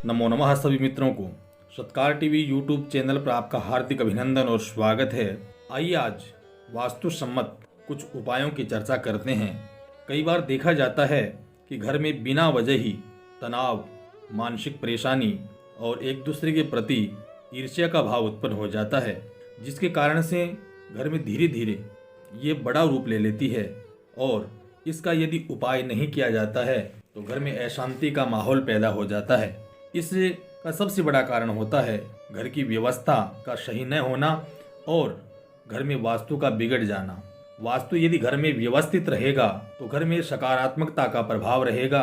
नमो नमः सभी मित्रों को सत्कार टीवी यूट्यूब चैनल पर आपका हार्दिक अभिनंदन और स्वागत है। आइए आज वास्तु सम्मत कुछ उपायों की चर्चा करते हैं। कई बार देखा जाता है कि घर में बिना वजह ही तनाव, मानसिक परेशानी और एक दूसरे के प्रति ईर्ष्या का भाव उत्पन्न हो जाता है, जिसके कारण से घर में धीरे धीरे ये बड़ा रूप ले लेती है और इसका यदि उपाय नहीं किया जाता है तो घर में अशांति का माहौल पैदा हो जाता है। इससे का सबसे बड़ा कारण होता है घर की व्यवस्था का सही न होना और घर में वास्तु का बिगड़ जाना। वास्तु यदि घर में व्यवस्थित रहेगा तो घर में सकारात्मकता का प्रभाव रहेगा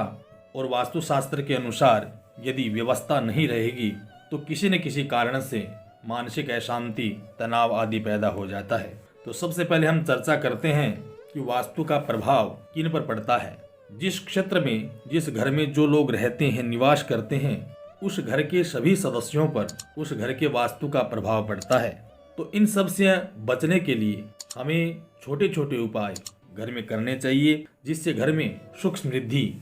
और वास्तुशास्त्र के अनुसार यदि व्यवस्था नहीं रहेगी तो किसी न किसी कारण से मानसिक अशांति, तनाव आदि पैदा हो जाता है। तो सबसे पहले हम चर्चा करते हैं कि वास्तु का प्रभाव किन पर पड़ता है। जिस क्षेत्र में, जिस घर में जो लोग रहते हैं, निवास करते हैं, उस घर के सभी सदस्यों पर उस घर के वास्तु का प्रभाव पड़ता है। तो इन सब से बचने के लिए हमें छोटे छोटे उपाय घर में करने चाहिए, जिससे घर में सुख समृद्धि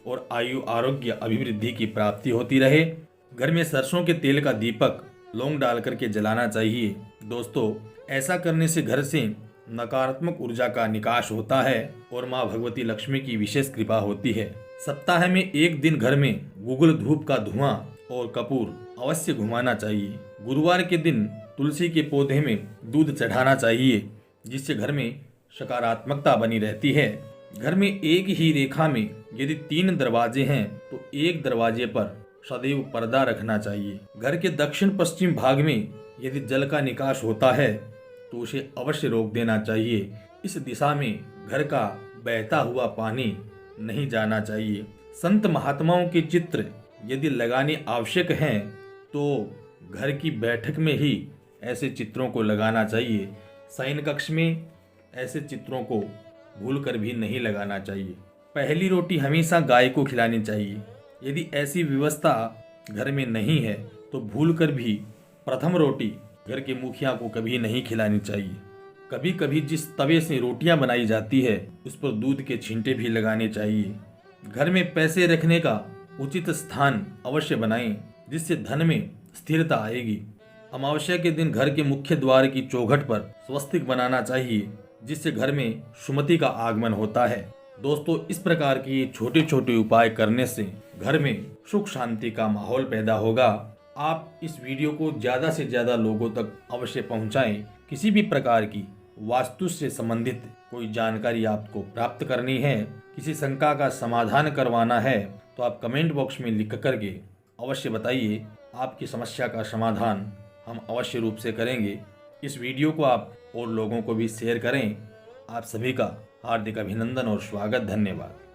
और आयु आरोग्य अभिवृद्धि की प्राप्ति होती रहे। घर में सरसों के तेल का दीपक लौंग डाल करके जलाना चाहिए। दोस्तों, ऐसा करने से घर से नकारात्मक ऊर्जा का निकाश होता है और माँ भगवती लक्ष्मी की विशेष कृपा होती है। सप्ताह में एक दिन घर में गुग्गुल धूप का धुआं और कपूर अवश्य घुमाना चाहिए। गुरुवार के दिन तुलसी के पौधे में दूध चढ़ाना चाहिए, जिससे घर में सकारात्मकता बनी रहती है। घर में एक ही रेखा में यदि 3 दरवाजे हैं तो एक दरवाजे पर सदैव पर्दा रखना चाहिए। घर के दक्षिण पश्चिम भाग में यदि जल का निकास होता है तो उसे अवश्य रोक देना चाहिए। इस दिशा में घर का बहता हुआ पानी नहीं जाना चाहिए। संत महात्माओं के चित्र यदि लगाने आवश्यक हैं तो घर की बैठक में ही ऐसे चित्रों को लगाना चाहिए। शयन कक्ष में ऐसे चित्रों को भूलकर भी नहीं लगाना चाहिए। पहली रोटी हमेशा गाय को खिलानी चाहिए। यदि ऐसी व्यवस्था घर में नहीं है तो भूलकर भी प्रथम रोटी घर के मुखिया को कभी नहीं खिलानी चाहिए। कभी कभी जिस तवे से रोटियां बनाई जाती है उस पर दूध के छींटे भी लगाने चाहिए। घर में पैसे रखने का उचित स्थान अवश्य बनाएं, जिससे धन में स्थिरता आएगी। अमावस्या के दिन घर के मुख्य द्वार की चौखट पर स्वस्तिक बनाना चाहिए, जिससे घर में सुमति का आगमन होता है। दोस्तों, इस प्रकार के छोटे छोटे उपाय करने से घर में सुख शांति का माहौल पैदा होगा। आप इस वीडियो को ज़्यादा से ज़्यादा लोगों तक अवश्य पहुंचाएं। किसी भी प्रकार की वास्तु से संबंधित कोई जानकारी आपको प्राप्त करनी है, किसी शंका का समाधान करवाना है तो आप कमेंट बॉक्स में लिख करके अवश्य बताइए। आपकी समस्या का समाधान हम अवश्य रूप से करेंगे। इस वीडियो को आप और लोगों को भी शेयर करें। आप सभी का हार्दिक अभिनंदन और स्वागत। धन्यवाद।